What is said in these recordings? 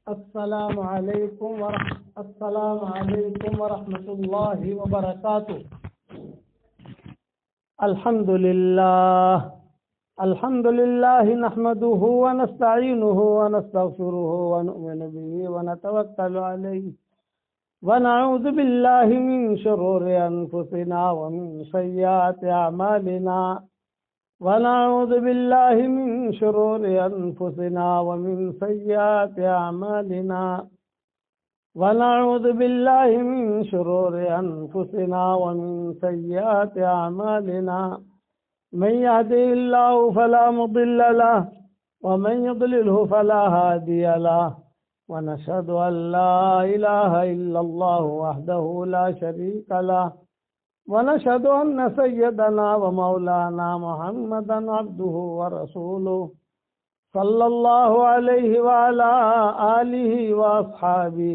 السلام علیکم ورحمۃ اللہ وبرکاتہ۔ الحمد للہ نحمده ونستعینه ونستغفره ونؤمن به ونتوکل علیہ ونعوذ باللہ من شرور انفسنا ومن سیئات اعمالنا ونعوذ باللہ من شرور انفسنا ومن سیئات اعمالنا ونعوذ باللہ من شرور انفسنا ومن سیئات اعمالنا من يهده الله فلا مضل له ومن يضلله فلا هادي له ونشهد أن لا إله إلا الله وحده لا شريك له ونشهد أن سيدنا ومولانا محمدا عبده ورسوله صلى الله عليه وعلى آله وأصحابه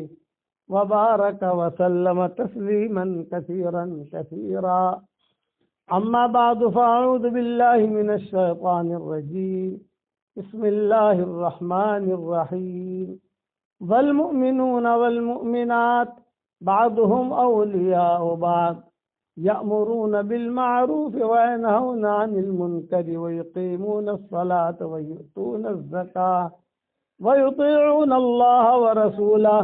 وبارك وسلم تسليما كثيرا كثيرا. أما بعد فأعوذ بالله من الشيطان الرجيم. بسم الله الرحمن الرحيم. والمؤمنون والمؤمنات بعضهم أولياء بعض يأمرون بالمعروف وينهون عن المنكر ويقيمون الصلاة ويؤتون الزكاة ويطيعون الله ورسوله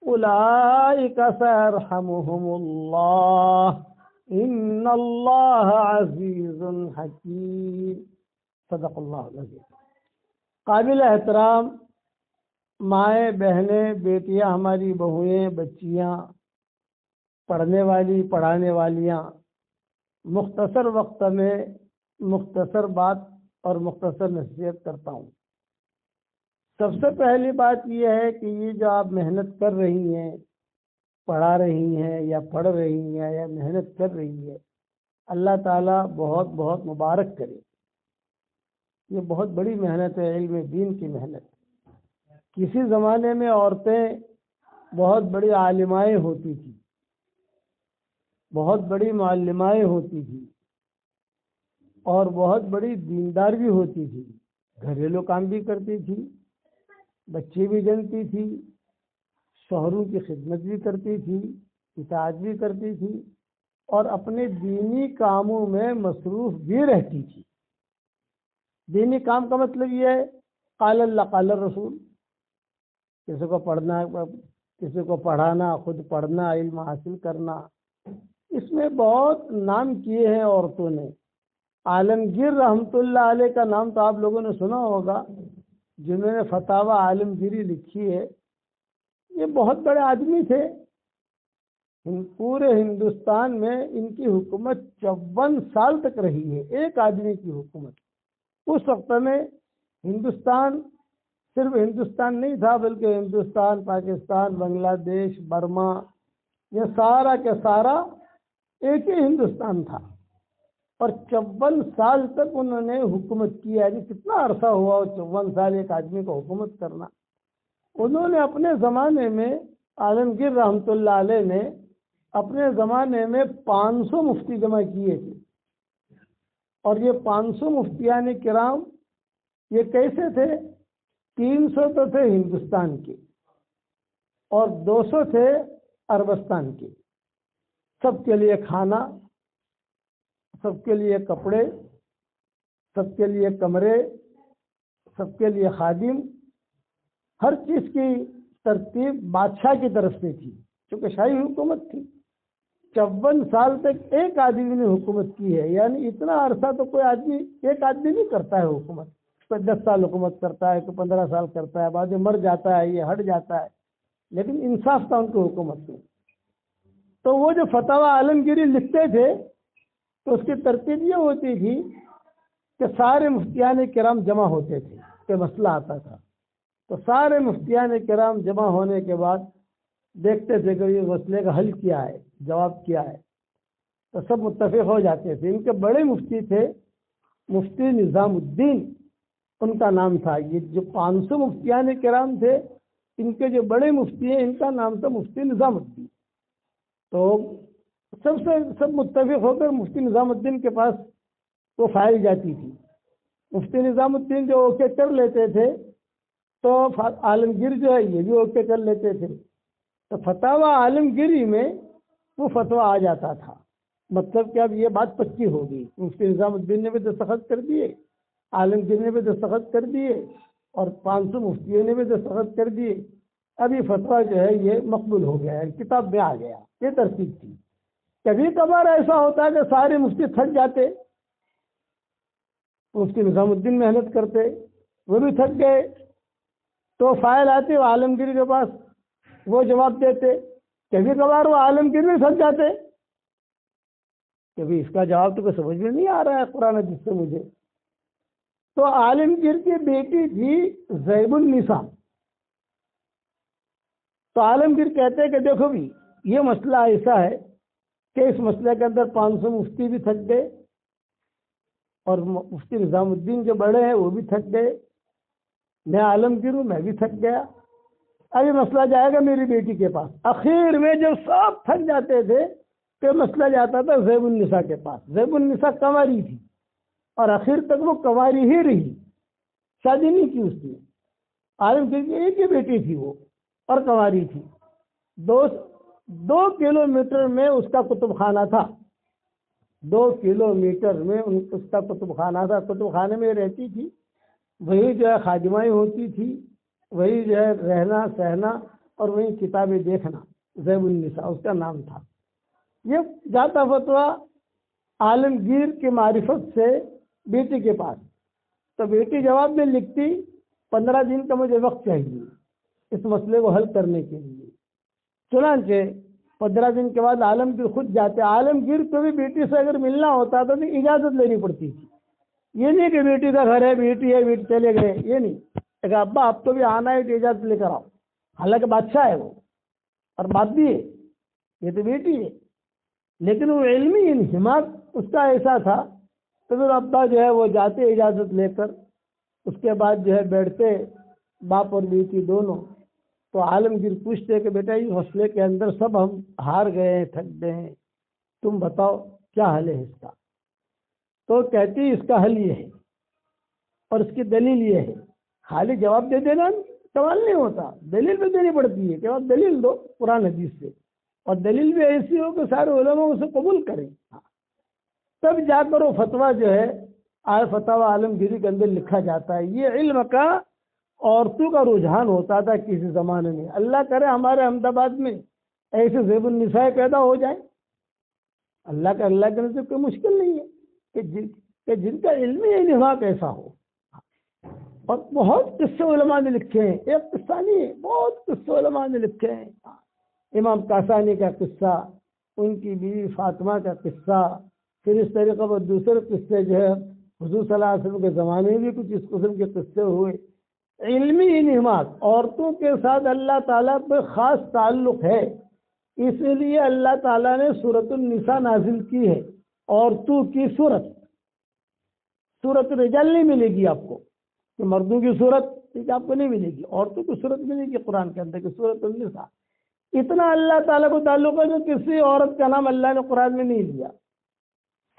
أولئك سيرحمهم الله ان اللہ عزیز حکیم. صدق اللہ العظیم. قابل احترام مائیں، بہنیں، بیٹیاں، ہماری بہویں، بچیاں، پڑھنے والی، پڑھانے والیاں، مختصر وقت میں مختصر بات اور مختصر نصیحت کرتا ہوں. سب سے پہلی بات یہ ہے کہ یہ جو آپ محنت کر رہی ہیں، پڑھا رہی ہیں یا پڑھ رہی ہیں یا محنت کر رہی ہے، اللہ تعالیٰ بہت بہت مبارک کرے. یہ بہت بڑی محنت ہے، علم دین کی محنت. کسی زمانے میں عورتیں بہت بڑی عالمائیں ہوتی تھیں، بہت بڑی معلمائیں ہوتی تھیں اور بہت بڑی دیندار بھی ہوتی تھی. گھریلو کام بھی کرتی تھی، بچے بھی جنتی تھی، شوہروں کی خدمت بھی کرتی تھی، اطاعت بھی کرتی تھی اور اپنے دینی کاموں میں مصروف بھی رہتی تھی. دینی کام کا مطلب یہ ہے قال اللہ قال الرسول. کسی کو پڑھنا، کسی کو پڑھانا، خود پڑھنا، علم حاصل کرنا. اس میں بہت نام کیے ہیں عورتوں نے. عالمگیر رحمۃ اللہ علیہ کا نام تو آپ لوگوں نے سنا ہوگا، جنہوں نے فتاوی عالمگیری لکھی ہے. یہ بہت بڑے آدمی تھے. پورے ہندوستان میں ان کی حکومت 54 سال تک رہی ہے، ایک آدمی کی حکومت. اس وقت میں ہندوستان صرف ہندوستان نہیں تھا، بلکہ ہندوستان، پاکستان، بنگلہ دیش، برما، یہ سارا کا سارا ایک ہی ہندوستان تھا. اور 54 سال تک انہوں نے حکومت کی. یعنی کتنا عرصہ ہوا 54 سال ایک آدمی کو حکومت کرنا. انہوں نے اپنے زمانے میں، عالمگیر رحمۃ اللہ علیہ نے اپنے زمانے میں 500 مفتی جمع کیے تھے. اور یہ 500 مفتیان کرام یہ کیسے تھے؟ 300 تو تھے ہندوستان کے اور 200 تھے عربستان کے. سب کے لیے کھانا، سب کے لیے کپڑے، سب کے لیے کمرے، سب کے لیے خادم، ہر چیز کی ترتیب بادشاہ کی طرف سے تھی، چونکہ شاہی حکومت تھی. 54 سال تک ایک آدمی نے حکومت کی ہے. یعنی اتنا عرصہ تو کوئی آدمی، ایک آدمی نہیں کرتا ہے حکومت. کوئی 10 سال حکومت کرتا ہے، کوئی 15 سال کرتا ہے، بعد میں مر جاتا ہے، یہ ہٹ جاتا ہے. لیکن انصاف تھا ان کی حکومت میں. تو وہ جو فتاوی عالمگیری لکھتے تھے تو اس کی ترتیب یہ ہوتی تھی کہ سارے مفتیان کرام جمع ہوتے تھے کہ مسئلہ آتا تھا. تو سارے مفتیان کرام جمع ہونے کے بعد دیکھتے تھے کہ یہ مسئلے کا حل کیا ہے، جواب کیا ہے. تو سب متفق ہو جاتے تھے. ان کے بڑے مفتی تھے مفتی نظام الدین، ان کا نام تھا. یہ جو 500 مفتیان کرام تھے، ان کے جو بڑے مفتی ہیں ان کا نام تھا مفتی نظام الدین. تو سب متفق ہو کر مفتی نظام الدین کے پاس وہ فائل جاتی تھی. مفتی نظام الدین جو اوکے کر لیتے تھے تو عالمگیر جو ہے یہ بھی اوکے کر لیتے تھے. تو فتاوی عالمگیری میں وہ فتویٰ آ جاتا تھا. مطلب کہ اب یہ بات پکی ہوگی. مفتی نظام الدین نے بھی دستخط کر دیے, عالمگیر نے بھی دستخط کر دیے, اور 500 مفتیوں نے بھی دستخط کر دیے. اب یہ فتویٰ جو ہے یہ مقبول ہو گیا ہے, کتاب میں آ گیا. یہ ترتیب تھی. کبھی کبھار ایسا ہوتا ہے کہ سارے مفتی تھک جاتے, مفتی نظام الدین محنت کرتے, وہ بھی تھک گئے, تو فائل آتے وہ عالمگیر کے پاس, وہ جواب دیتے. کبھی کبھار وہ عالمگیر بھی تھک جاتے, کبھی اس کا جواب تو سمجھ میں نہیں آ رہا ہے قرآن حدیث سے مجھے. تو عالمگیر کی بیٹی تھی زیب النساء. تو عالمگیر کہتے ہیں کہ دیکھو بھی یہ مسئلہ ایسا ہے کہ اس مسئلے کے اندر 500 مفتی بھی تھک گئے, اور مفتی نظام الدین جو بڑے ہیں وہ بھی تھک گئے, میں عالمگیر ہوں میں بھی تھک گیا. اب یہ مسئلہ جائے گا میری بیٹی کے پاس. اخیر میں جب سب تھک جاتے تھے کہ مسئلہ جاتا تھا زیب النساء کے پاس. زیب النساء کنواری تھی, اور آخر تک وہ کنواری ہی رہی, شادی نہیں کی اس نے. عالمگیر کی ایک ہی بیٹی تھی وہ, اور کنواری تھی. 2 کلومیٹر میں اس کا کتب خانہ تھا. 2 کلومیٹر میں اس کا کتب خانہ تھا. کتب خانے میں رہتی تھی, وہی جو ہے خادمائیں ہوتی تھی, وہی جو ہے رہنا سہنا, اور وہی کتابیں دیکھنا. زیب النساء اس کا نام تھا. یہ جاتا فتویٰ عالمگیر کی معرفت سے بیٹی کے پاس. تو بیٹی جواب میں لکھتی 15 دن کا مجھے وقت چاہیے اس مسئلے کو حل کرنے کے لیے. چنانچہ 15 دن کے بعد عالمگیر خود جاتے. عالمگیر کو بھی بیٹی سے اگر ملنا ہوتا تو اجازت لینی پڑتی تھی. یہ نہیں کہ بیٹی کا گھر ہے, بیٹی ہے, بیٹی چلے گئے, یہ نہیں. کہ ابا آپ کو بھی آنا ہے تو اجازت لے کر آؤ. حالانکہ بادشاہ ہے وہ, اور بات بھی ہے, یہ تو بیٹی ہے, لیکن وہ علمی انہماک اس کا ایسا تھا. تو پھر ابا جو ہے وہ جاتے اجازت لے کر, اس کے بعد جو ہے بیٹھتے باپ اور بیٹی دونوں. تو عالمگیر پوچھتے کہ بیٹا اس مسئلے کے اندر سب ہم ہار گئے ہیں, تھک گئے ہیں, تم بتاؤ کیا حل ہے اس کا. تو کہتی اس کا حل یہ ہے اور اس کی دلیل یہ ہے. خالی جواب دے دینا سوال نہیں ہوتا, دلیل بھی دینی پڑتی ہے. کہ آپ دلیل دو قرآن حدیث سے, اور دلیل بھی ایسی ہو کہ سارے علماء اسے قبول کریں. تب جا کر وہ فتویٰ جو ہے فتاوی عالمگیری کے اندر لکھا جاتا ہے. یہ علم کا عورتوں کا رجحان ہوتا تھا کسی زمانے میں. اللہ کرے ہمارے احمد آباد میں ایسے زیب النساء پیدا ہو جائیں. اللہ کے نزدیک کوئی مشکل نہیں ہے کہ جن کا علمی انہماک ایسا ہو. اور بہت قصے علماء نے لکھے ہیں, ایک قصہ نہیں ہے, بہت قصے علماء نے لکھے ہیں. امام کاسانی کا قصہ, ان کی بیوی فاطمہ کا قصہ, پھر اس طریقے پر دوسرے قصے جو ہے حضور صلی اللہ علیہ وسلم کے زمانے میں بھی کچھ اس قسم کے قصے ہوئے. علمی انہماک عورتوں کے ساتھ اللہ تعالیٰ پہ خاص تعلق ہے, اس لیے اللہ تعالیٰ نے سورۃ النساء نازل کی ہے. عورتوں کی سورۃ الرجال نہیں ملے گی آپ کو, کہ مردوں کی صورت آپ کو نہیں ملے گی. عورتوں کی صورت ملے گی قرآن کے اندر کہ سورۃ النساء. اتنا اللہ تعالیٰ کو تعلق ہے جو کسی عورت کا نام اللہ نے قرآن میں نہیں لیا,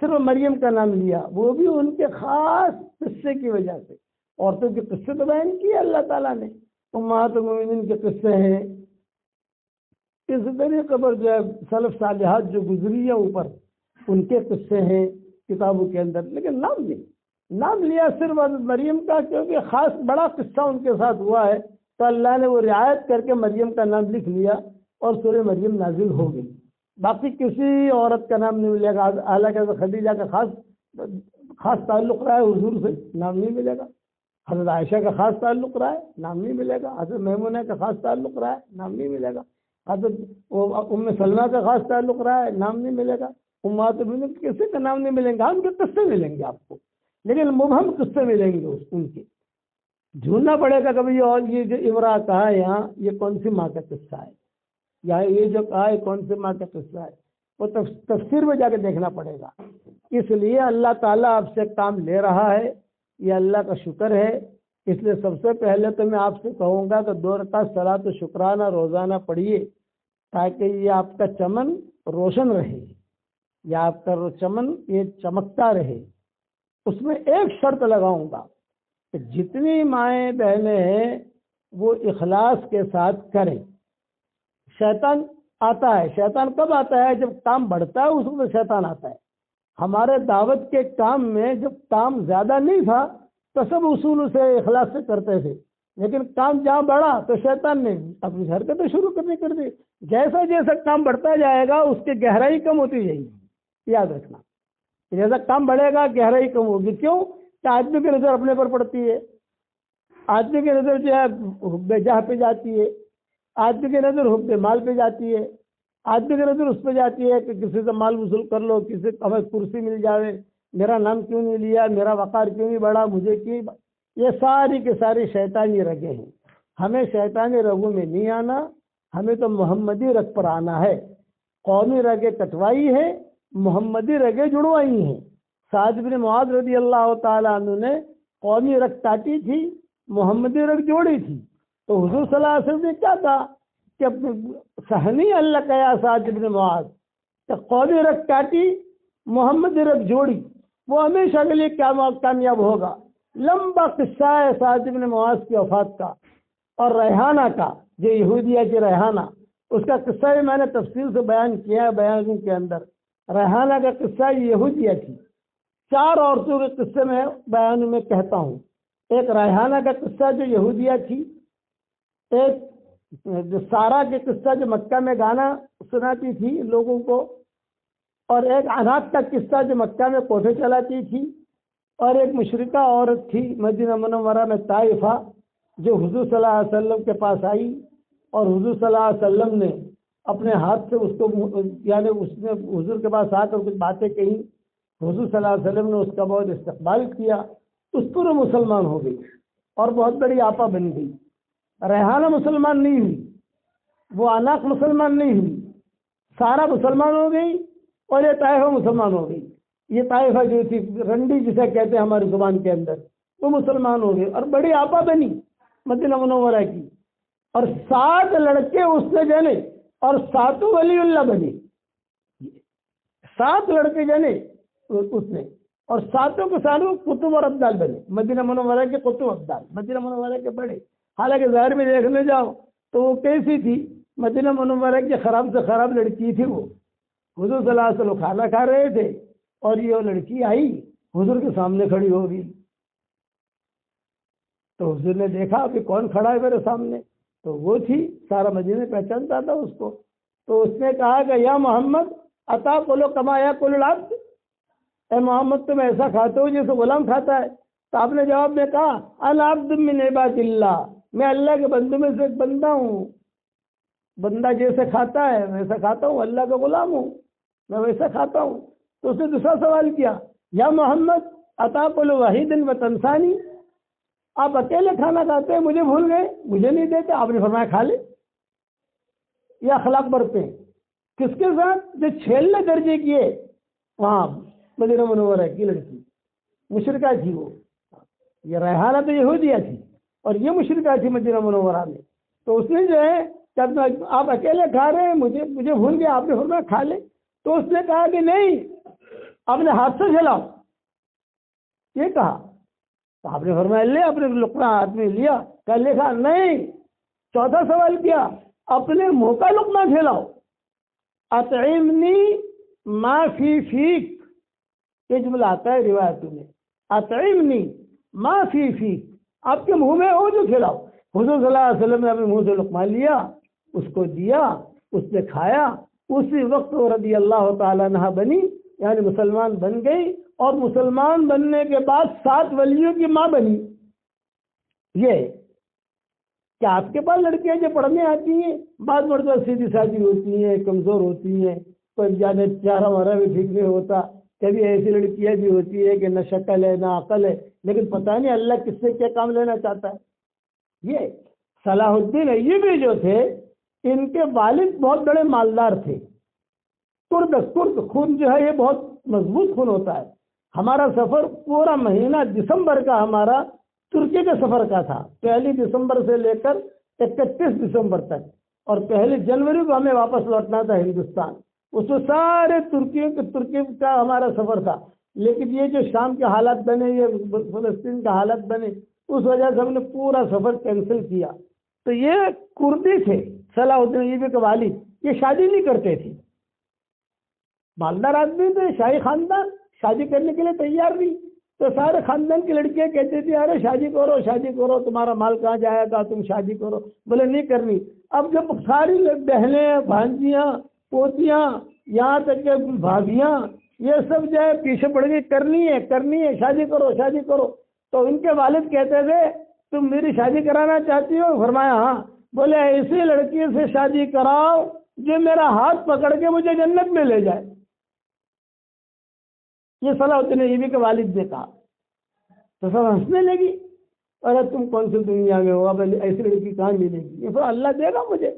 صرف مریم کا نام لیا, وہ بھی ان کے خاص قصے کی وجہ سے. عورتوں کے قصے تو بیان کیے اللہ تعالیٰ نے, امہات المومنین کے قصے ہیں. اس طریقے پر جو ہے سلف صالحات جو گزری ہے اوپر, ان کے قصے ہیں کتابوں کے اندر, لیکن نام نہیں. نام لیا صرف مریم کا, کیونکہ خاص بڑا قصہ ان کے ساتھ ہوا ہے, تو اللہ نے وہ رعایت کر کے مریم کا نام لکھ لیا اور سورہ مریم نازل ہو گئی. باقی کسی عورت کا نام نہیں ملے گا. حالانکہ خدیجہ کا خاص تعلق رہا ہے حضور سے, نام نہیں ملے گا. حضرت عائشہ کا خاص تعلق رہا ہے, نام نہیں ملے گا. حضرت میمونہ کا خاص تعلق رہا ہے, نام نہیں ملے گا. حضرت ام سلمہ کا خاص تعلق رہا ہے, نام نہیں ملے گا. امہات المومنین کسی کا نام نہیں ملیں گا. ان کے قصے ملیں گے آپ کو, لیکن مبہم قصے ملیں گے ان کے. ڈھونڈنا پڑے گا کبھی یہ جو امرا کہا ہے یہاں, یہ کون سی ماں کا قصہ ہے, یا یہ جو کہا ہے کون سی ماں کا قصہ ہے, وہ تفسیر میں جا کے دیکھنا پڑے گا. اس لیے اللہ تعالیٰ آپ سے کام لے رہا ہے, یہ اللہ کا شکر ہے. اس لیے سب سے پہلے تو میں آپ سے کہوں گا کہ 2 رکعت صلاۃ شکرانہ روزانہ پڑھیے, تاکہ یہ آپ کا چمن روشن رہے, یا آپ کا چمن یہ چمکتا رہے. اس میں ایک شرط لگاؤں گا کہ جتنی مائیں بہنیں ہیں وہ اخلاص کے ساتھ کریں۔ شیطان آتا ہے، شیطان کب آتا ہے؟ جب کام بڑھتا ہے اس وقت شیطان آتا ہے۔ ہمارے دعوت کے کام میں جب کام زیادہ نہیں تھا تو سب اصول سے اخلاص سے کرتے تھے، لیکن کام جہاں بڑھا تو شیطان نے اپنی حرکتیں شروع کرنی کر دی۔ جیسا جیسا کام بڑھتا جائے گا اس کی گہرائی کم ہوتی جائے گی، یاد رکھنا۔ جیسا کام بڑھے گا گہرائی کم ہوگی، کیوں کہ آدمی کی نظر اپنے پر پڑتی ہے، آدمی کی نظر جو ہے حب جاہ پہ جاتی ہے، آدمی کی نظر حب مال پہ جاتی ہے، آدمی کی نظر اس پہ جاتی ہے کہ کسی سے مال وصول کر لو، کسی کو ہمیں کرسی مل جاوے، میرا نام کیوں نہیں لیا، میرا وقار کیوں نہیں بڑھا، مجھے کیوں۔ یہ ساری کی ساری شیطانی رگیں ہیں۔ ہمیں شیطانی رگوں میں نہیں آنا، ہمیں تو محمدی رگ پر آنا ہے۔ قومی رگیں کٹوائی ہے، محمدی رگیں جڑوائی ہیں۔ سعد بن معاذ رضی اللہ تعالیٰ عنہ نے قومی رگ کاٹی تھی، محمدی رگ جوڑی تھی، تو حضور صلی اللہ علیہ وسلم نے کیا کہا کہ سہنی اللہ کا یا سعد بن معاذ، کہ قومی رگ کاٹی محمدی رگ جوڑی، وہ ہمیشہ کے لیے کامیاب ہوگا۔ لمبا قصہ ہے سعد بن معاذ کی وفات کا اور ریحانہ کا، جو یہودیہ کی ریحانہ، اس کا قصہ بھی میں نے تفصیل سے بیان کیا ہے بیان کے اندر۔ ریحانہ کا قصہ یہودیہ تھی، 4 عورتوں کے قصے میں بیان میں کہتا ہوں۔ ایک ریحانہ کا قصہ جو یہودیہ تھی، ایک جو سارا کے قصہ جو مکہ میں گانا سناتی تھی لوگوں کو، اور ایک انات کا قصہ جو مکہ میں کوٹھے چلاتی تھی، اور ایک مشرکہ عورت تھی مدینہ منورہ میں طائفہ، جو حضور صلی اللہ علیہ وسلم کے پاس آئی اور حضور صلی اللہ علیہ وسلم نے اپنے ہاتھ سے اس کو، یعنی اس نے حضور کے پاس آ کر کچھ باتیں کہیں، حضور صلی اللہ علیہ وسلم نے اس کا بہت استقبال کیا، اس پر وہ مسلمان ہو گئی اور بہت بڑی آپا بن گئی۔ ریحانہ مسلمان نہیں ہوئی، وہ اناق مسلمان نہیں ہوئی، سارا مسلمان ہو گئی اور یہ طائفہ مسلمان ہو گئی۔ یہ طائفہ جو تھی رنڈی جسے کہتے ہیں ہماری زبان کے اندر، وہ مسلمان ہو گئی اور بڑی آپا بنی مدینہ منورہ کی، اور 7 لڑکے اس نے جنے اور 7 ولی اللہ بنے۔ 7 لڑکے جنے اس نے اور 7 کے ساتھ قطب اور ابدال بنے، مدینہ منورہ کے قطب ابدال، مدینہ منورہ کے بڑے۔ حالانکہ ظاہر میں دیکھنے جاؤ تو وہ کیسی تھی؟ مدینہ منورہ کی خراب سے خراب لڑکی تھی وہ۔ حضور صلی اللہ علیہ وسلم کھانا کھا رہے تھے اور یہ لڑکی آئی حضور کے سامنے کھڑی ہو گئی، تو حضور نے دیکھا کہ کون کھڑا ہے میرے سامنے، تو وہ تھی، سارا مدینہ پہچانتا تھا اس کو۔ تو اس نے کہا کہ یا محمد عطا کلو کما یا کل العبد، اے محمد تم ایسا کھاتے ہو جیسے غلام کھاتا ہے؟ تو آپ نے جواب میں کہا انا عبد من عباد اللہ، میں اللہ کے بندوں میں سے ایک بندہ ہوں، بندہ جیسے کھاتا ہے ویسا کھاتا ہوں، اللہ کا غلام ہوں، میں ویسا کھاتا ہوں۔ تو اس نے دوسرا سوال کیا یا محمد عطا کلو واحد و تنسانی، آپ اکیلے کھانا کھاتے ہیں، مجھے بھول گئے، مجھے نہیں دیتے؟ آپ نے فرمایا کھا لے۔ یہ اخلاق برتے ہیں کس کے ساتھ؟ جو 6 درجے کیے وہاں مدینہ منورہ کی لڑکی مشرکہ تھی وہ، یہ ریحانہ تو یہودیہ تھی اور یہ مشرکہ تھی مدینہ منورہ میں۔ تو اس نے جو ہے جب آپ اکیلے کھا رہے ہیں، مجھے بھول گیا، آپ نے فرمایا کھا لے۔ تو اس نے کہا کہ نہیں، اپنے ہاتھ سے کھلاؤ، یہ کہا۔ تو آپ نے فرمایا لے، اپنے لقمہ ہاتھ میں لیا، کہا لکھا نہیں۔ چوتھا سوال کیا اپنے منہ کا لقمہ کھلاؤ، اطعمنی ما فی فیک، یہ جملہ آتا ہے روایتوں میں، اطعمنی ما فی فیک، آپ کے منہ میں ہو جو کھلاؤ۔ حضور صلی اللہ علیہ وسلم نے اپنے منہ سے لقمہ لیا، اس کو دیا، اس نے کھایا، اسی وقت وہ رضی اللہ تعالیٰ عنہ بنی، یعنی مسلمان بن گئی، اور مسلمان بننے کے بعد 7 ولیوں کی ماں بنی۔ یہ کیا آپ کے پاس لڑکیاں جو پڑھنے آتی ہیں، بعض مرتبہ سیدھی سادھی ہوتی ہیں، کمزور ہوتی ہیں، کوئی جانے چہرہ ہمارا بھی ٹھیک نہیں ہوتا، کبھی ایسی لڑکیاں بھی ہوتی ہے کہ نہ شکل ہے نہ عقل ہے، لیکن پتہ نہیں اللہ کس سے کیا کام لینا چاہتا ہے۔ یہ صلاح الدین ایوبی جو تھے، ان کے والد بہت بڑے مالدار تھے، ترک خون جو ہے یہ بہت مضبوط خون ہوتا ہے۔ ہمارا سفر پورا مہینہ دسمبر کا ہمارا ترکی کے سفر کا تھا، 1 دسمبر سے لے کر 31 دسمبر تک، اور 1 جنوری کو ہمیں واپس لوٹنا تھا ہندوستان۔ اس میں سارے ترکی کا ہمارا سفر تھا، لیکن یہ جو شام کے حالات بنے، یہ فلسطین کا حالت بنے، اس وجہ سے ہم نے پورا سفر کینسل کیا۔ تو یہ کردی تھے صلاح الدین ایوبی کے والد، یہ شادی نہیں کرتے تھے، مالدار آدمی تھے، شاہی خاندان، شادی کرنے کے لیے تیار نہیں، تو سارے خاندان کی لڑکیاں کہتے تھے ارے شادی کرو شادی کرو، تمہارا مال کہاں جائے گا، تم شادی کرو، بولے نہیں کرنی۔ اب جب ساری بہنیں، بھانجیاں، پوتیاں، یہاں تک کہ بھابیاں، یہ سب جو ہے پیچھے پڑ گئی، کرنی ہے، شادی کرو شادی کرو، تو ان کے والد کہتے تھے تم میری شادی کرانا چاہتی ہو؟ فرمایا ہاں۔ بولے ایسی لڑکی سے شادی کراؤ جو میرا ہاتھ پکڑ کے مجھے جنت میں لے جائے۔ یہ صلاح الدین ایوبی کے والد نے کہا، تو سب ہنسنے لگی، ارے تم کون سی دنیا میں ہو، اب ایسی لڑکی کہاں ملے گی، یہ اللہ دے گا مجھے۔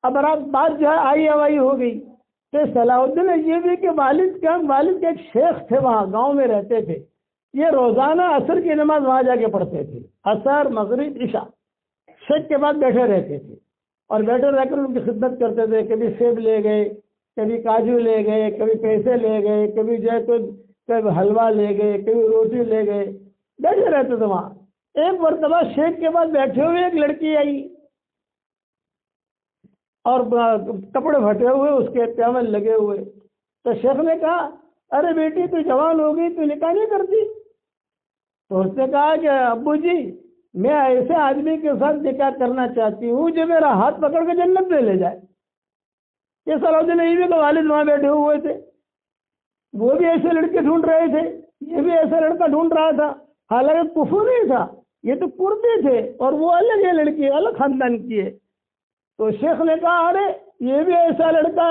اب بات جو ہے آئی ہوائی ہو گئی، تو صلاح الدین ایوبی کے والد کے ایک شیخ تھے، وہاں گاؤں میں رہتے تھے، یہ روزانہ عصر کی نماز وہاں جا کے پڑھتے تھے، عصر مغرب عشاء، شک کے بعد بیٹھے رہتے تھے، اور بیٹھے رہ کر ان کی خدمت کرتے تھے، کبھی سیب لے گئے، کبھی کاجو لے گئے، کبھی پیسے لے گئے، کبھی جو ہے کبھی حلوہ لے گئے، کبھی روٹی لے گئے، بیٹھے رہتے تھے وہاں۔ ایک مرتبہ شیخ کے بعد بیٹھے ہوئے ایک لڑکی آئی اور کپڑے پھٹے ہوئے، اس کے پیامل لگے ہوئے، تو شیخ نے کہا ارے بیٹی تو جوان ہو گئی، تو نکاح نہیں کرتی؟ تو اس نے کہا کہ ابو جی میں ایسے آدمی کے ساتھ نکاح کرنا چاہتی ہوں جو میرا ہاتھ پکڑ کے جنت میں لے جائے۔ یہ صلاح الدین ایوبی کے والد وہاں بیٹھے ہوئے تھے، وہ بھی ایسے لڑکے ڈھونڈ رہے تھے، یہ بھی ایسا لڑکا ڈھونڈ رہا تھا، حالانکہ کفر نہیں تھا، یہ تو کردی تھے، اور وہ الگ ہے، لڑکی الگ خاندان کی ہے۔ تو شیخ نے کہا ارے یہ بھی ایسا لڑکا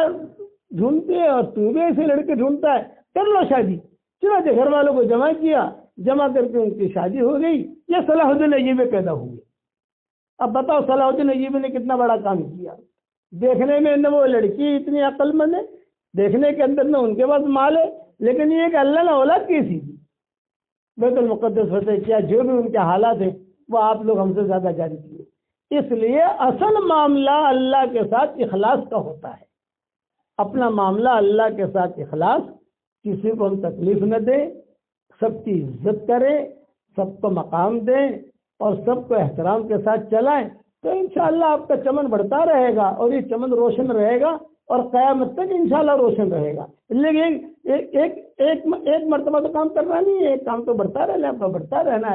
ڈھونڈتے اور تو بھی ایسے لڑکے ڈھونڈتا ہے، کر لو شادی۔ چنانچہ گھر والوں کو جمع کیا، جمع کر کے ان کی شادی ہو گئی، یہ صلاح الدین ایوبی پیدا ہوئے۔ اب بتاؤ صلاح الدین ایوبی نے کتنا بڑا کام کیا۔ دیکھنے میں نہ وہ لڑکی اتنی عقل مند ہے، دیکھنے کے اندر نہ ان کے پاس مال ہے، لیکن یہ کہ اللہ نے اولاد کیسی دی، بیت المقدس فتح کیا، جو بھی ان کے حالات ہیں وہ آپ لوگ ہم سے زیادہ جاری کیے۔ اس لیے اصل معاملہ اللہ کے ساتھ اخلاص کا ہوتا ہے، اپنا معاملہ اللہ کے ساتھ اخلاص، کسی کو ہم تکلیف نہ دیں، سب کی عزت کریں، سب کو مقام دیں اور سب کو احترام کے ساتھ چلائیں، تو انشاءاللہ آپ کا چمن بڑھتا رہے گا اور یہ چمن روشن رہے گا اور قیامت تک انشاءاللہ روشن رہے گا۔ لیکن ایک مرتبہ تو کام کرنا نہیں ہے، ایک کام تو بڑھتا رہنا ہے، بڑھتا رہنا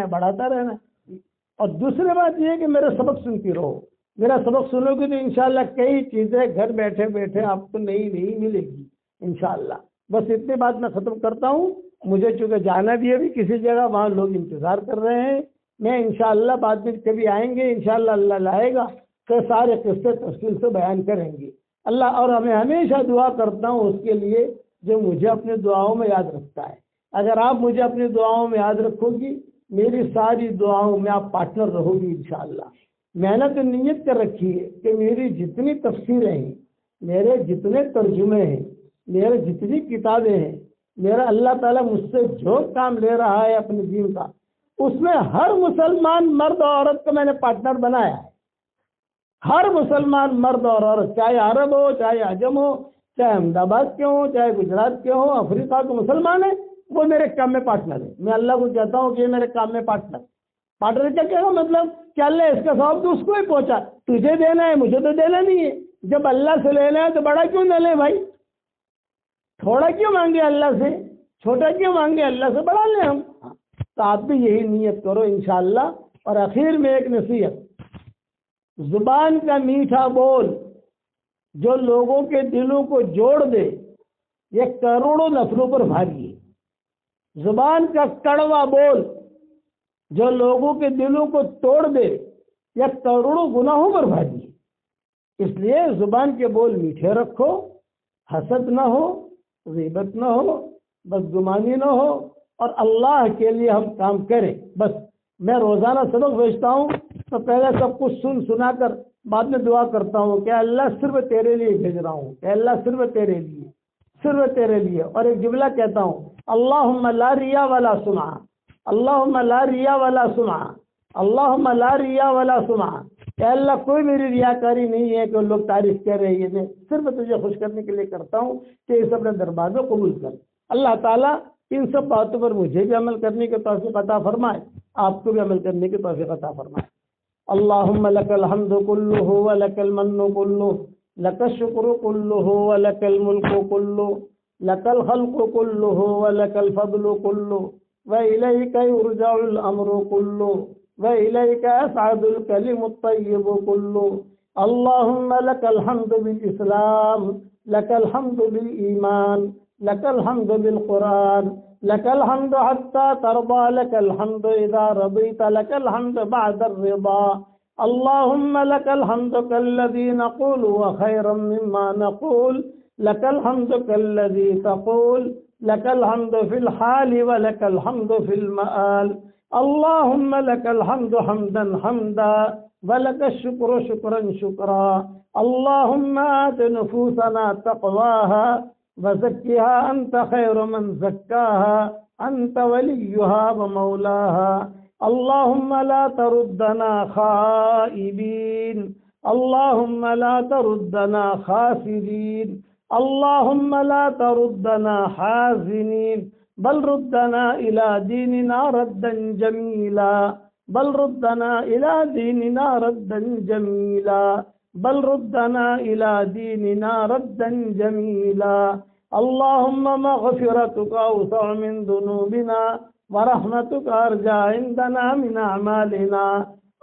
ہے، بڑھاتا رہنا ہے۔ اور دوسری بات یہ ہے کہ میرا سبق سنتی رہو، میرا سبق سنو گے تو انشاءاللہ کئی چیزیں گھر بیٹھے بیٹھے آپ کو نئی ملے گی انشاءاللہ۔ بس اتنی بات میں ختم کرتا ہوں، مجھے چونکہ جانا بھی ہے ابھی کسی جگہ، وہاں لوگ انتظار کر رہے ہیں، میں انشاءاللہ بعد میں کبھی آئیں گے، انشاءاللہ اللہ لائے گا تو سارے قصے تفصیل سے بیان کریں گے اللہ۔ اور میں ہمیشہ دعا کرتا ہوں اس کے لیے جو مجھے اپنی دعاؤں میں یاد رکھتا ہے۔ اگر آپ مجھے اپنی دعاؤں میں یاد رکھو گی، میری ساری دعاؤں میں آپ پارٹنر رہو گی انشاءاللہ۔ میں نے تو نیت کر رکھی ہے کہ میری جتنی تفسیریں ہیں، میرے جتنے ترجمے ہیں، میرے جتنی کتابیں ہیں، میرا اللہ تعالیٰ مجھ سے جو کام لے رہا ہے اپنے دین کا، اس میں ہر مسلمان مرد اور عورت کو میں نے پارٹنر بنایا ہے۔ ہر مسلمان مرد اور عورت، چاہے عرب ہو، چاہے عجم ہو، چاہے احمد آباد کے ہوں، چاہے گجرات کے ہوں، افریقہ کے مسلمان ہیں، وہ میرے کام میں پارٹنر ہے۔ میں اللہ کو کہتا ہوں کہ یہ میرے کام میں پارٹنر کیا کہہ مطلب کہ اللہ اس کا ثواب تو اس کو ہی پہنچا، تجھے دینا ہے مجھے تو دینا نہیں ہے۔ جب اللہ سے لینا ہے تو بڑا کیوں نہ لے بھائی، تھوڑا کیوں مانگے اللہ سے، چھوٹا کیوں مانگے اللہ سے، بڑا لیں ہم۔ تو آپ بھی یہی نیت کرو انشاءاللہ۔ اور آخر میں ایک نصیحت، زبان کا میٹھا بول جو لوگوں کے دلوں کو جوڑ دے، یہ کروڑوں نفلوں پر بھاری ہے۔ زبان کا کڑوا بول جو لوگوں کے دلوں کو توڑ دے، یہ کروڑوں گناہوں پر بھاری ہے۔ اس لیے زبان کے بول میٹھے رکھو، حسد نہ ہو، غیبت نہ ہو، بدگمانی نہ ہو، اور اللہ کے لیے ہم کام کریں۔ بس میں روزانہ سبق بھیجتا ہوں تو پہلے سب کچھ سنا کر بعد میں دعا کرتا ہوں کہ اللہ صرف تیرے لیے بھیج رہا ہوں، کہ اللہ صرف تیرے لیے۔ اور ایک جملہ کہتا ہوں، اللہم لا ریا ولا سمعہ، اللہم لا ریا ولا سمعہ، اللہم لا ریا ولا سمعہ۔ کہ اللہ کوئی میری ریاکاری نہیں ہے کہ لوگ تعریف کر رہے ہیں، میں صرف تجھے خوش کرنے کے لیے کرتا ہوں کہ اس اپنے دربار میں قبول کر۔ اللہ تعالیٰ ان سب باتوں پر مجھے بھی عمل کرنے کی توفیق عطا فرمائے، آپ کو بھی عمل کرنے کی توفیق عطا فرمائے۔ اللهم لك الحمد كله ولك المن كله لك الشكر كله ولك الملك كله لك الخلق كله ولك الفضل كله وإليك يرجع الأمر كله وإليك أسعد الكلم الطيب كله. اللهم لك الحمد بالإسلام لك الحمد بالإيمان لك الحمد بالقرآن لك الحمد حتى ترضى لك الحمد إذا رضيت لك الحمد بعد الرضا. اللهم لك الحمد كالذي نقول وخيرا مما نقول لك الحمد كالذي تقول لك الحمد في الحال ولك الحمد في المآل. اللهم لك الحمد حمدا حمدا ولك الشكر شكرا شكرا. اللهم آت نفوسنا تقواها وزكها أنت خير من زكاها أنت وليها ومولاها. اللهم لا تردنا خائبين اللهم لا تردنا خاسرين اللهم لا تردنا حازنين بل ردنا إلى ديننا ردا جميلا بل ردنا إلى ديننا ردا جميلا بل ردنا إلى ديننا ردا جميلا. اللهم مغفرتك أوسع من ذنوبنا ورحمتك أرجى عندنا من أعمالنا.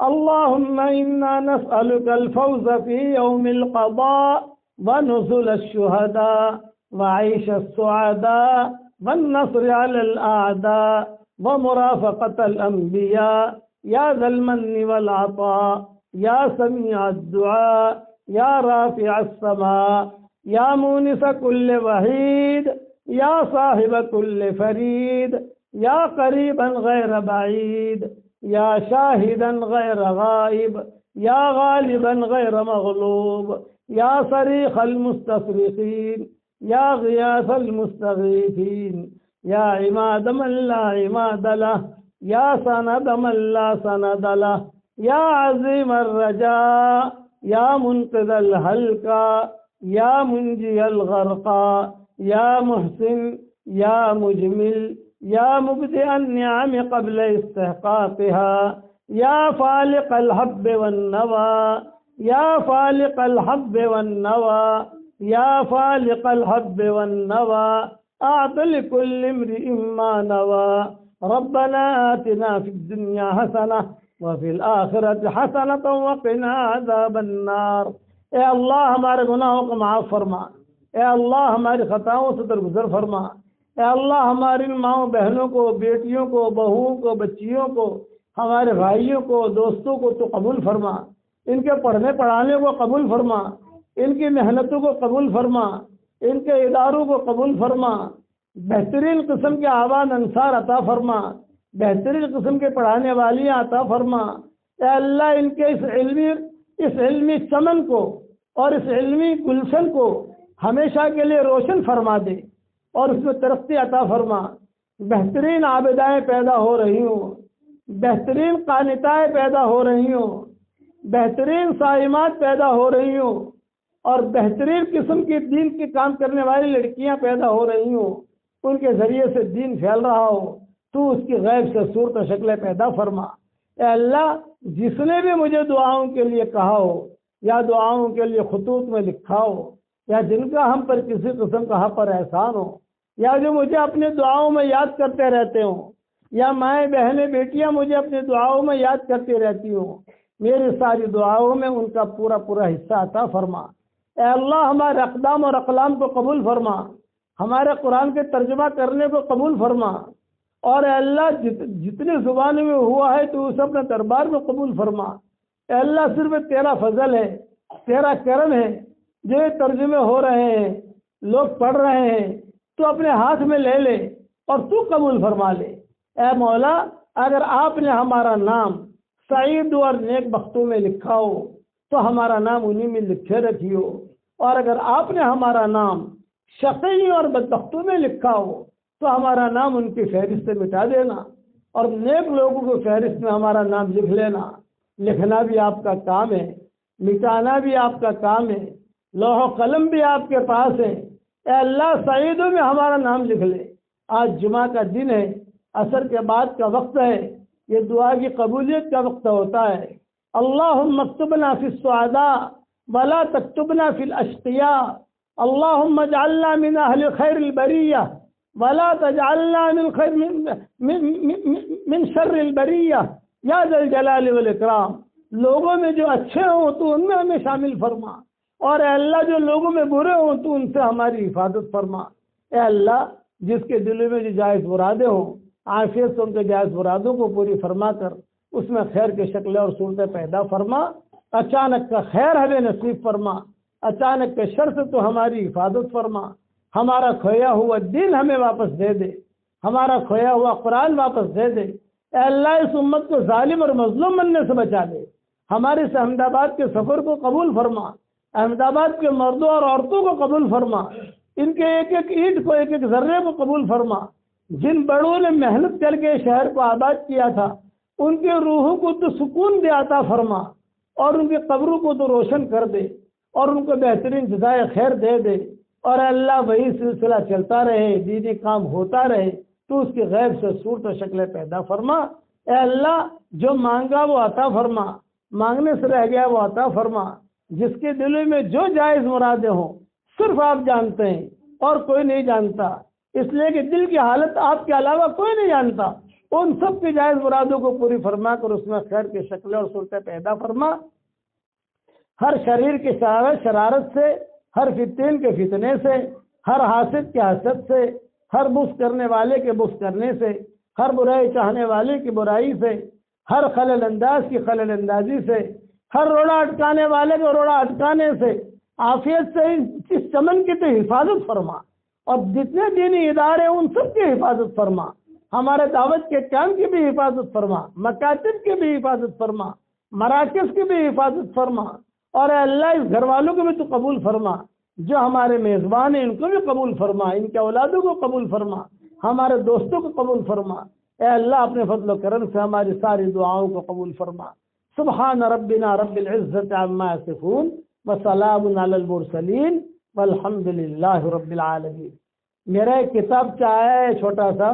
اللهم إنا نسألك الفوز في يوم القضاء ونزل الشهداء وعيش السعداء والنصر على الأعداء ومرافقة الأنبياء يا ذا المن والعطاء يا سميع الدعاء يا رافع السماء يا مونس كل وحيد يا صاحب كل فريد يا قريبا غير بعيد يا شاهدا غير غائب يا غالبا غير مغلوب يا صريخ المستصرخين يا غياث المستغيثين يا عماد من لا عماد له يا سند من لا سند له يا عظيم الرجاء يا منقذ الهلكى يا منجي الغرقى يا محسن يا مجمل يا مبدئ النعم قبل استحقاقها يا فالق الحب والنوى يا فالق الحب والنوى يا فالق الحب والنوى أعط لكل امرئ ما نوى. ربنا آتنا في الدنيا حسنة وفي الآخرة حسنة وقنا عذاب النار. اے اللہ ہمارے گناہوں کو معاف فرما. اے اللہ ہماری خطاؤں سے درگزر فرما. اے اللہ ہماری ماؤں بہنوں کو بیٹیوں کو بہوؤں کو بچیوں کو ہمارے بھائیوں کو دوستوں کو تو قبول فرما. ان کے پڑھنے پڑھانے کو قبول فرما. ان کی محنتوں کو قبول فرما. ان کے اداروں کو قبول فرما. بہترین قسم کے آباد انصار عطا فرما. بہترین قسم کے پڑھانے والیاں عطا فرما. اے اللہ ان کے اس علمی چمن کو اور اس علمی گلشن کو ہمیشہ کے لیے روشن فرما دے اور اس میں ترقی عطا فرما. بہترین عابدائیں پیدا ہو رہی ہوں. بہترین قانتائیں پیدا ہو رہی ہوں. بہترین صائمات پیدا ہو رہی ہوں اور بہترین قسم کی دین کے کام کرنے والی لڑکیاں پیدا ہو رہی ہوں. ان کے ذریعے سے دین پھیل رہا ہو. تو اس کی غیب سے صورت و شکلیں پیدا فرما. اے اللہ جس نے بھی مجھے دعاؤں کے لیے کہا ہو یا دعاؤں کے لیے خطوط میں لکھا ہو یا جن کا ہم پر کسی قسم کا حق پر احسان ہو یا جو مجھے اپنی دعاؤں میں یاد کرتے رہتے ہوں یا مائیں بہنیں بیٹیاں مجھے اپنی دعاؤں میں یاد کرتی رہتی ہوں میری ساری دعاؤں میں ان کا پورا پورا حصہ عطا فرما. اے اللہ ہمارے اقدام اور اقلام کو قبول فرما. ہمارے قرآن کے ترجمہ کرنے کو قبول فرما. اور اے اللہ جتنی زبانوں میں ہوا ہے تو اسے اپنے دربار میں قبول فرما. اے اللہ صرف تیرا فضل ہے تیرا کرم ہے جو یہ ترجمے ہو رہے ہیں لوگ پڑھ رہے ہیں تو اپنے ہاتھ میں لے لے اور تو قبول فرما لے. اے مولا اگر آپ نے ہمارا نام سعید اور نیک بختوں میں لکھا ہو تو ہمارا نام انہی میں لکھے رکھیو اور اگر آپ نے ہمارا نام شقی اور بدبختوں میں لکھا ہو تو ہمارا نام ان کی فہرست سے مٹا دینا اور نیک لوگوں کو فہرست میں ہمارا نام لکھ لینا. لکھنا بھی آپ کا کام ہے مٹانا بھی آپ کا کام ہے لوح و قلم بھی آپ کے پاس ہے. اے اللہ سعیدوں میں ہمارا نام لکھ لے. آج جمعہ کا دن ہے عصر کے بعد کا وقت ہے. یہ دعا کی قبولیت کا وقت ہوتا ہے. اللهم اكتبنا في السعداء ولا تكتبنا في الأشقياء. اللهم اجعلنا من أهل خير البرية ولا تجعلنا من شر البرية یا ذا الجلال والاکرام. لوگوں میں جو اچھے ہوں تو ان میں ہمیں شامل فرما، اور اے اللہ جو لوگوں میں برے ہوں تو ان سے ہماری حفاظت فرما. اے اللہ جس کے دلوں میں جو جائز مرادیں ہوں، عافیت سے ان کے جائز مرادوں کو پوری فرما کر اس میں خیر کی شکلیں اور صورتیں پیدا فرما. اچانک کا خیر ہمیں نصیب فرما، اچانک کے شر سے تو ہماری حفاظت فرما. ہمارا کھویا ہوا دین ہمیں واپس دے دے، ہمارا کھویا ہوا قرآن واپس دے دے. اے اللہ اس امت کو ظالم اور مظلوم بننے سے بچا لے. ہمارے اس احمد آباد کے سفر کو قبول فرما، احمد آباد کے مردوں اور عورتوں کو قبول فرما، ان کے ایک ایک اینٹ کو، ایک ایک ذرے کو قبول فرما. جن بڑوں نے محنت کر کے شہر کو آباد کیا تھا ان کے روحوں کو تو سکون دے عطا فرما، اور ان کے قبروں کو تو روشن کر دے، اور ان کو بہترین جزائے خیر دے دے. اور اللہ وہی سلسلہ چلتا رہے، دینی کام ہوتا رہے، تو اس کی غیب سے صورت و شکلیں پیدا فرما. اے اللہ جو مانگا وہ عطا فرما، مانگنے سے رہ گیا وہ عطا فرما. جس کے دلوں میں جو جائز مرادیں ہوں صرف آپ جانتے ہیں اور کوئی نہیں جانتا، اس لیے کہ دل کی حالت آپ کے علاوہ کوئی نہیں جانتا. ان سب کی جائز مرادوں کو پوری فرما کر اس میں خیر کی شکلیں اور صورتیں پیدا فرما. ہر شریر کی شرارت سے، ہر فتین کے فتنے سے، ہر حاسد کے حسد سے، ہر بغض کرنے والے کے بغض کرنے سے، ہر برائی چاہنے والے کی برائی سے، ہر خلل انداز کی خلل اندازی سے، ہر روڑا اٹکانے والے کو روڑا اٹکانے سے، عافیت سے اس چمن کی تو حفاظت فرما. اور جتنے دینی ادارے ان سب کی حفاظت فرما. ہمارے دعوت کے کام کی بھی حفاظت فرما، مکاتب کی بھی حفاظت فرما، مراکز کی بھی حفاظت فرما. اور اے اللہ اس گھر والوں کو بھی تو قبول فرما، جو ہمارے میزبان ہیں ان کو بھی قبول فرما، ان کے اولادوں کو قبول فرما، ہمارے دوستوں کو قبول فرما. اے اللہ اپنے فضل و کرم سے ہماری ساری دعاؤں کو قبول فرما. سبحان ربنا رب العزت عما یصفون وسلام علی المرسلین والحمد للہ رب العالمین. میرا ایک کتابچہ ہے چھوٹا سا،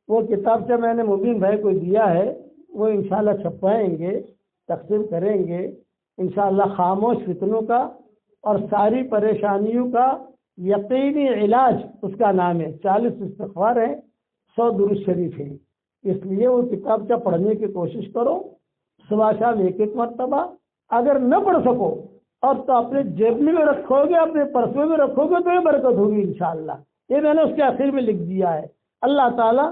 وہ کتابچہ میں نے مبین بھائی کو دیا ہے، وہ انشاءاللہ چھپائیں گے، تقسیم کریں گے انشاءاللہ. خاموش فتنوں کا اور ساری پریشانیوں کا یقینی علاج اس کا نام ہے. 40 استغفار ہیں، 100 درود شریف ہیں. اس لیے وہ کتابچہ پڑھنے کی کوشش کرو صبح شام ایک ایک مرتبہ. اگر نہ پڑھ سکو اور تو اپنے جیب میں بھی رکھو گے، اپنے پرس میں بھی رکھو گے تو یہ برکت ہوگی انشاءاللہ. یہ میں نے اس کے آخر میں لکھ دیا ہے. اللہ تعالیٰ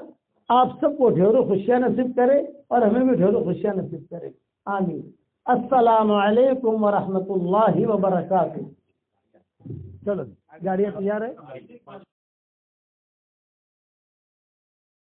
آپ سب کو ڈھیروں خوشیاں نصیب کرے اور ہمیں بھی ڈھیروں خوشیاں نصیب کرے. آمین. السلام علیکم ورحمۃ اللہ وبرکاتہ. چلو گاڑیاں تیار ہے.